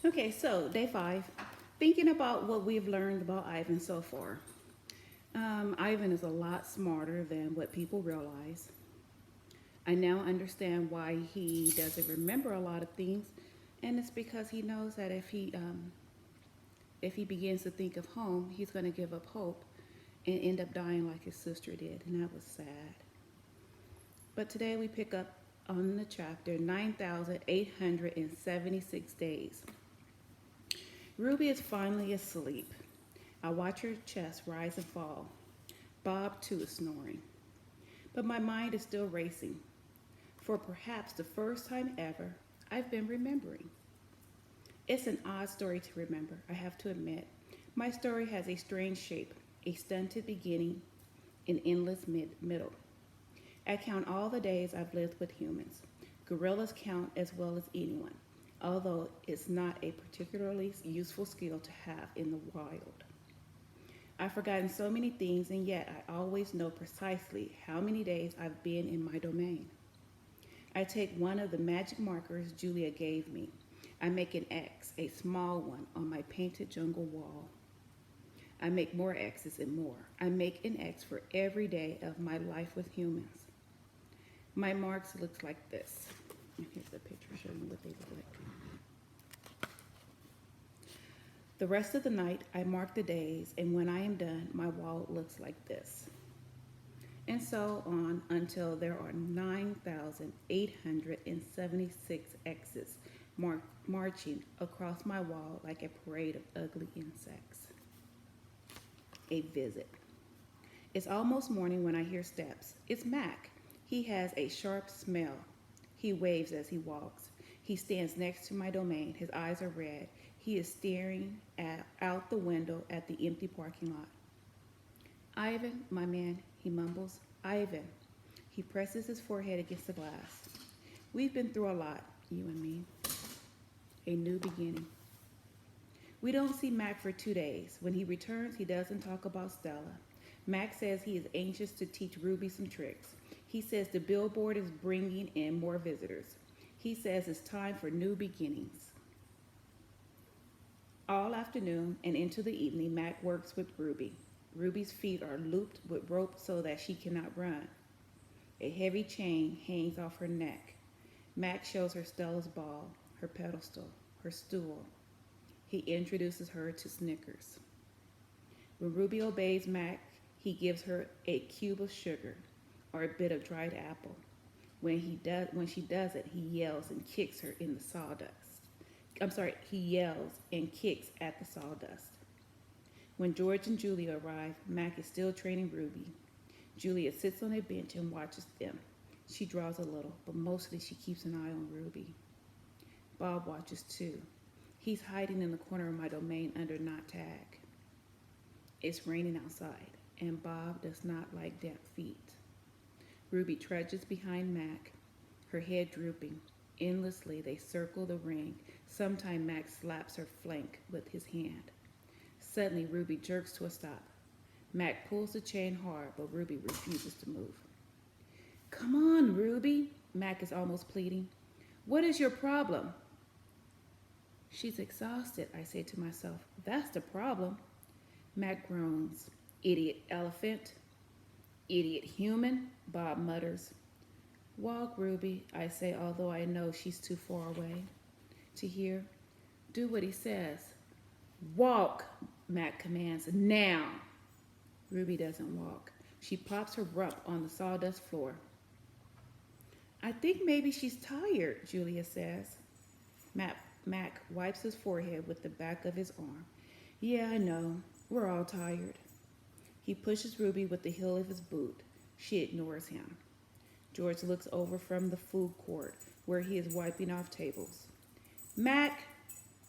Okay, so day 5. Thinking about what we've learned about Ivan so far. Ivan is a lot smarter than what people realize. I now understand why he doesn't remember a lot of things, and it's because he knows that if he begins to think of home, he's going to give up hope and end up dying like his sister did, and that was sad. But today we pick up on the chapter 9,876 days. Ruby is finally asleep. I watch her chest rise and fall. Bob, too, is snoring. But my mind is still racing. For perhaps the first time ever, I've been remembering. It's an odd story to remember, I have to admit. My story has a strange shape, a stunted beginning, an endless middle. I count all the days I've lived with humans. Gorillas count as well as anyone, although it's not a particularly useful skill to have in the wild. I've forgotten so many things, and yet I always know precisely how many days I've been in my domain. I take one of the magic markers Julia gave me. I make an X, a small one, on my painted jungle wall. I make more X's and more. I make an X for every day of my life with humans. My marks look like this. Here's the picture showing you what they look like. The rest of the night, I mark the days, and when I am done, my wall looks like this. And so on until there are 9,876 X's marching across my wall like a parade of ugly insects. A visit. It's almost morning when I hear steps. It's Mac. He has a sharp smell. He waves as he walks. He stands next to my domain. His eyes are red. He is staring out the window at the empty parking lot. Ivan, my man, he mumbles. Ivan. He presses his forehead against the glass. We've been through a lot, you and me. A new beginning. We don't see Mac for 2 days. When he returns, he doesn't talk about Stella. Mac says he is anxious to teach Ruby some tricks. He says the billboard is bringing in more visitors. He says it's time for new beginnings. All afternoon and into the evening, Mac works with Ruby. Ruby's feet are looped with rope so that she cannot run. A heavy chain hangs off her neck. Mac shows her Stella's ball, her pedestal, her stool. He introduces her to Snickers. When Ruby obeys Mac, he gives her a cube of sugar or a bit of dried apple. When she does it, he yells and kicks her in the sawdust. He yells and kicks at the sawdust. When George and Julia arrive, Mac is still training Ruby. Julia sits on a bench and watches them. She draws a little, but mostly she keeps an eye on Ruby. Bob watches too. He's hiding in the corner of my domain under knot tag. It's raining outside, and Bob does not like damp feet. Ruby trudges behind Mac, her head drooping. Endlessly, they circle the ring. Sometimes Mac slaps her flank with his hand. Suddenly, Ruby jerks to a stop. Mac pulls the chain hard, but Ruby refuses to move. Come on, Ruby, Mac is almost pleading. What is your problem? She's exhausted, I say to myself. That's the problem. Mac groans. Idiot elephant. Idiot human, Bob mutters. Walk, Ruby, I say, although I know she's too far away to hear. Do what he says. Walk, Mac commands. Now. Ruby doesn't walk. She pops her rump on the sawdust floor. I think maybe she's tired, Julia says. Mac wipes his forehead with the back of his arm. Yeah, I know. We're all tired. He pushes Ruby with the heel of his boot. She ignores him. George looks over from the food court where he is wiping off tables. Mac,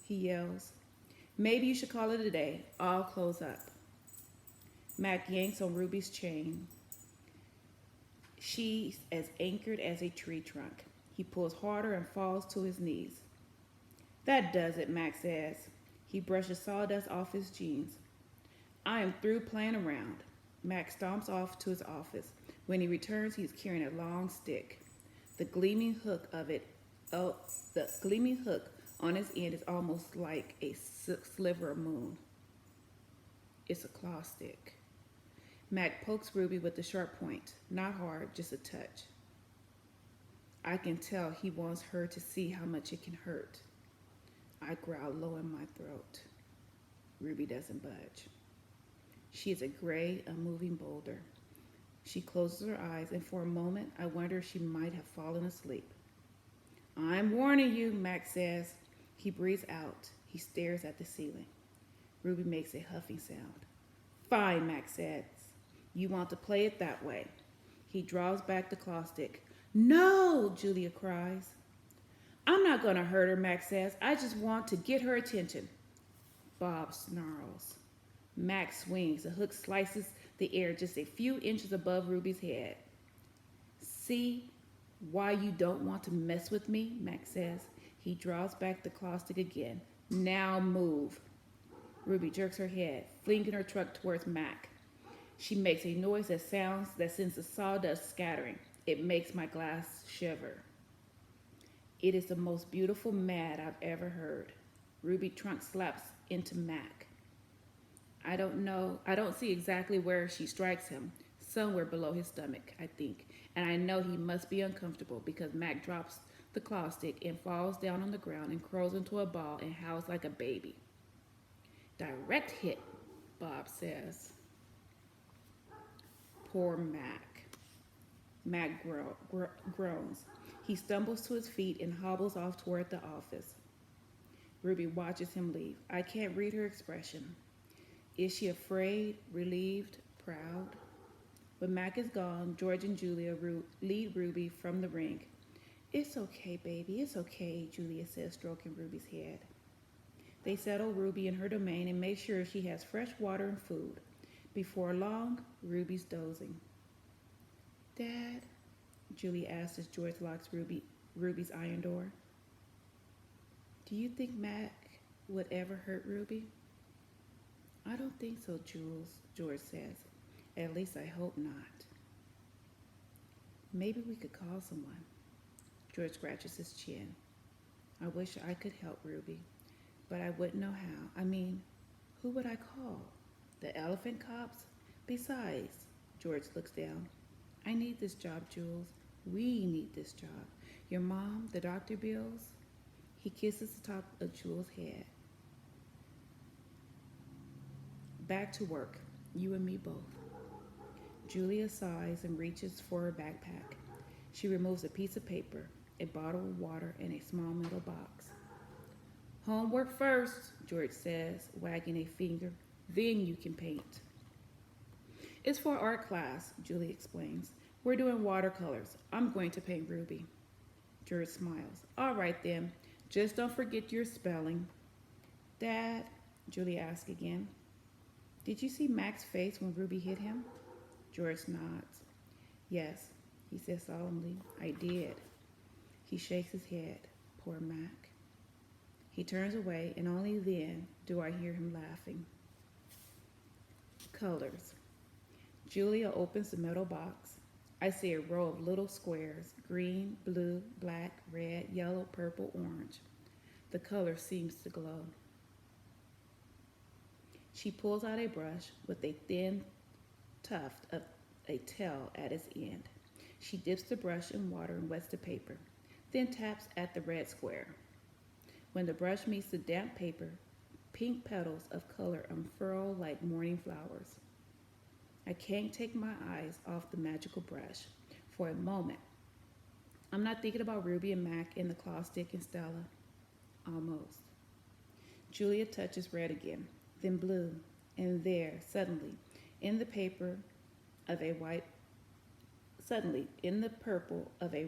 he yells. Maybe you should call it a day. I'll close up. Mac yanks on Ruby's chain. She's as anchored as a tree trunk. He pulls harder and falls to his knees. That does it, Mac says. He brushes sawdust off his jeans. I am through playing around. Mac stomps off to his office. When he returns, he's carrying a long stick. The gleaming hook On its end is almost like a sliver of moon. It's a claw stick. Mac pokes Ruby with the sharp point. Not hard, just a touch. I can tell he wants her to see how much it can hurt. I growl low in my throat. Ruby doesn't budge. She is a gray, unmoving boulder. She closes her eyes, and for a moment I wonder if she might have fallen asleep. I'm warning you, Mac says. He breathes out. He stares at the ceiling. Ruby makes a huffing sound. Fine, Mac says. You want to play it that way. He draws back the claw stick. No, Julia cries. I'm not going to hurt her, Mac says. I just want to get her attention. Bob snarls. Mac swings. The hook slices the air just a few inches above Ruby's head. See why you don't want to mess with me, Mac says. He draws back the claw stick again. Now move. Ruby jerks her head, flinging her truck towards Mac. She makes a noise that sends the sawdust scattering. It makes my glass shiver. It is the most beautiful mad I've ever heard. Ruby trunk slaps into Mac. I don't see exactly where she strikes him. Somewhere below his stomach, I think. And I know he must be uncomfortable because Mac drops the claw stick and falls down on the ground and curls into a ball and howls like a baby. Direct hit, Bob says. Poor Mac. Mac groans. He stumbles to his feet and hobbles off toward the office. Ruby watches him leave. I can't read her expression. Is she afraid, relieved, proud? When Mac is gone, George and Julia lead Ruby from the ring. It's okay, baby, it's okay, Julia says, stroking Ruby's head. They settle Ruby in her domain and make sure she has fresh water and food. Before long, Ruby's dozing. Dad, Julia asks as George locks Ruby's iron door. Do you think Mac would ever hurt Ruby? I don't think so, Jules, George says. At least I hope not. Maybe we could call someone. George scratches his chin. I wish I could help Ruby, but I wouldn't know how. I mean, who would I call? The elephant cops? Besides, George looks down. I need this job, Jules. We need this job. Your mom, the doctor bills? He kisses the top of Jules' head. Back to work, you and me both. Julia sighs and reaches for her backpack. She removes a piece of paper, a bottle of water, and a small metal box. Homework first, George says, wagging a finger. Then you can paint. It's for art class, Julia explains. We're doing watercolors. I'm going to paint Ruby. George smiles. All right then. Just don't forget your spelling. Dad, Julia asks again. Did you see Mac's face when Ruby hit him? George nods. Yes, he says solemnly. I did. He shakes his head. Poor Mac. He turns away, and only then do I hear him laughing. Colors. Julia opens the metal box. I see a row of little squares, green, blue, black, red, yellow, purple, orange. The color seems to glow. She pulls out a brush with a thin tuft of a tail at its end. She dips the brush in water and wets the paper, then taps at the red square. When the brush meets the damp paper, pink petals of color unfurl like morning flowers. I can't take my eyes off the magical brush for a moment. I'm not thinking about Ruby and Mac and the claw stick and Stella. Almost. Julia touches red again, then blue, and there, suddenly, in the purple of a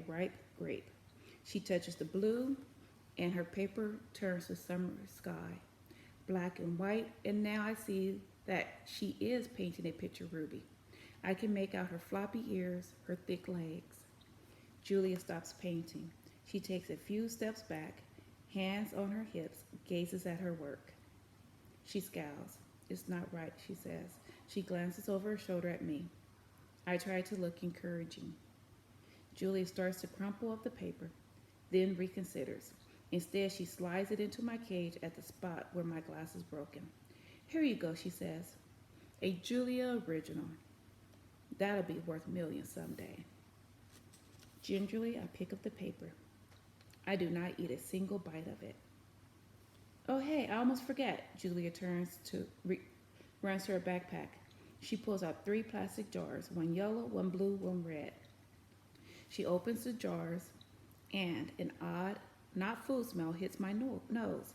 ripe grape. She touches the blue, and her paper turns to summer sky, black and white, and now I see that she is painting a picture of Ruby. I can make out her floppy ears, her thick legs. Julia stops painting. She takes a few steps back, hands on her hips, gazes at her work. She scowls. It's not right, she says. She glances over her shoulder at me. I try to look encouraging. Julia starts to crumple up the paper, then reconsiders. Instead, she slides it into my cage at the spot where my glass is broken. Here you go, she says. A Julia original. That'll be worth millions someday. Gingerly, I pick up the paper. I do not eat a single bite of it. Oh, hey, I almost forget. Julia runs to her backpack. She pulls out 3 plastic jars, one yellow, one blue, one red. She opens the jars, and an odd, not food smell hits my nose.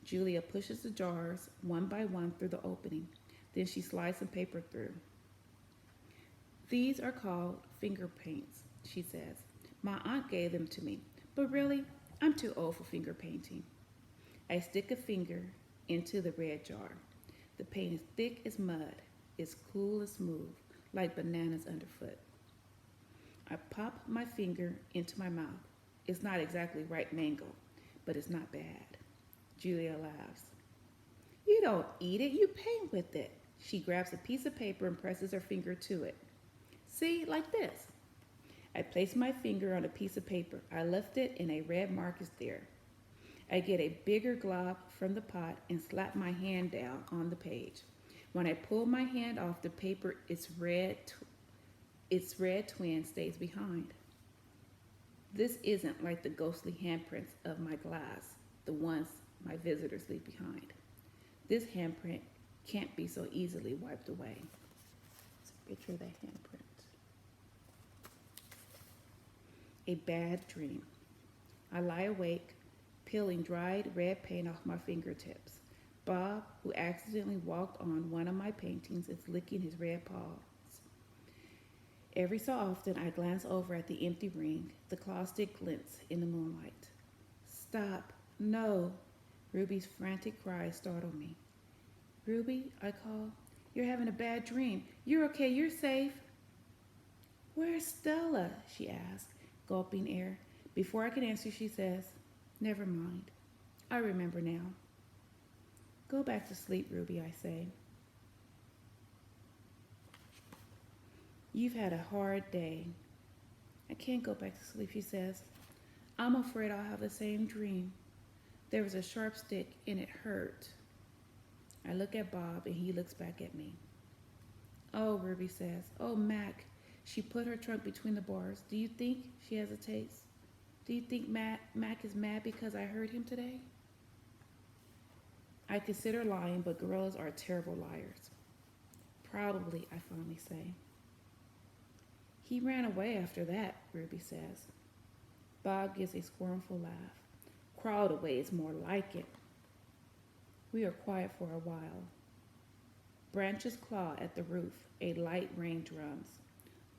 Julia pushes the jars one by one through the opening. Then she slides some paper through. These are called finger paints, she says. My aunt gave them to me, but really, I'm too old for finger painting. I stick a finger into the red jar. The paint is thick as mud. It's cool and smooth, like bananas underfoot. I pop my finger into my mouth. It's not exactly ripe mango, but it's not bad. Julia laughs. You don't eat it, you paint with it. She grabs a piece of paper and presses her finger to it. See, like this. I place my finger on a piece of paper. I lift it and a red mark is there. I get a bigger glob from the pot and slap my hand down on the page. When I pull my hand off the paper, its red twin stays behind. This isn't like the ghostly handprints of my glass, the ones my visitors leave behind. This handprint can't be so easily wiped away. It's a picture of that handprint. A bad dream. I lie awake, peeling dried red paint off my fingertips. Bob, who accidentally walked on one of my paintings, is licking his red paws. Every so often, I glance over at the empty ring. The claw stick glints in the moonlight. Stop. No. Ruby's frantic cries startle me. Ruby, I call. You're having a bad dream. You're okay. You're safe. Where's Stella? She asks, gulping air. Before I can answer, she says, never mind. I remember now. Go back to sleep, Ruby, I say. You've had a hard day. I can't go back to sleep, she says. I'm afraid I'll have the same dream. There was a sharp stick and it hurt. I look at Bob and he looks back at me. Oh, Ruby says. Oh, Mac. She put her trunk between the bars. Do you think, she hesitates, do you think Mac is mad because I heard him today? I consider lying, but gorillas are terrible liars. Probably, I finally say. He ran away after that, Ruby says. Bob gives a scornful laugh. Crawled away is more like it. We are quiet for a while. Branches claw at the roof. A light rain drums.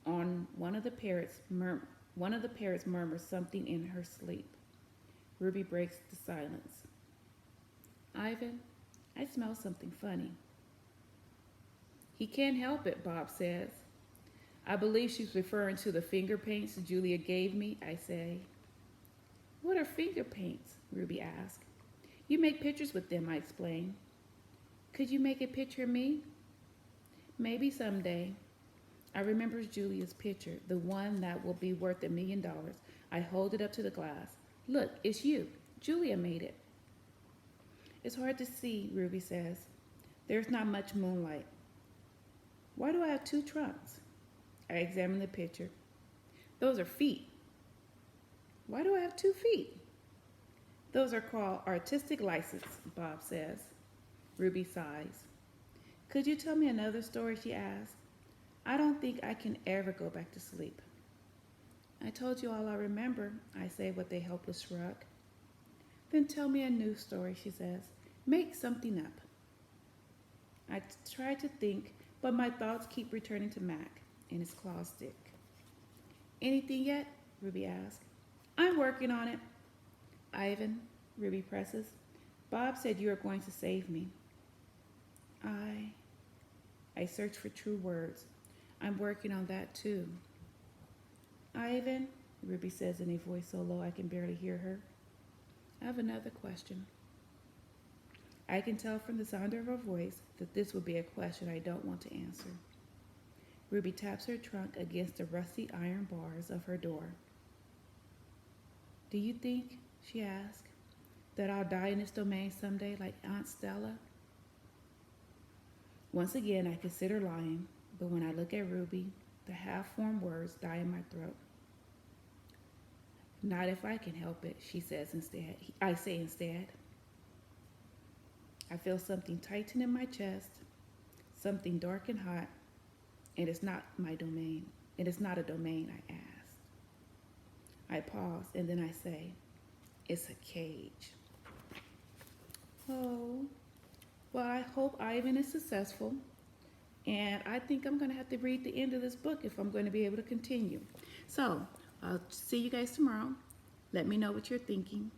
On one of the parrots murmurs something in her sleep. Ruby breaks the silence. Ivan, I smell something funny. He can't help it, Bob says. I believe she's referring to the finger paints Julia gave me, I say. What are finger paints? Ruby asks. You make pictures with them, I explain. Could you make a picture of me? Maybe someday. I remember Julia's picture, the one that will be worth $1 million. I hold it up to the glass. Look, it's you. Julia made it. It's hard to see, Ruby says. There's not much moonlight. Why do I have 2 trunks? I examine the picture. Those are feet. Why do I have 2 feet? Those are called artistic license, Bob says. Ruby sighs. Could you tell me another story, she asks. I don't think I can ever go back to sleep. I told you all I remember, I say with a helpless shrug. Then tell me a new story, she says. Make something up. I try to think, but my thoughts keep returning to Mac and his claw stick. Anything yet? Ruby asks. I'm working on it. Ivan, Ruby presses. Bob said you are going to save me. I search for true words. I'm working on that too. Ivan, Ruby says in a voice so low I can barely hear her. I have another question. I can tell from the sound of her voice that this would be a question I don't want to answer. Ruby taps her trunk against the rusty iron bars of her door. Do you think, she asks, That I'll die in this domain someday like Aunt Stella? Once again, I consider lying, but when I look at Ruby, the half-formed words die in my throat. Not if I can help it, she says instead. I say instead. I feel something tighten in my chest, something dark and hot, and it's not my domain. It is not a domain, I ask. I pause, and then I say, it's a cage. Oh, well, I hope Ivan is successful, and I think I'm going to have to read the end of this book if I'm going to be able to continue. So, I'll see you guys tomorrow. Let me know what you're thinking.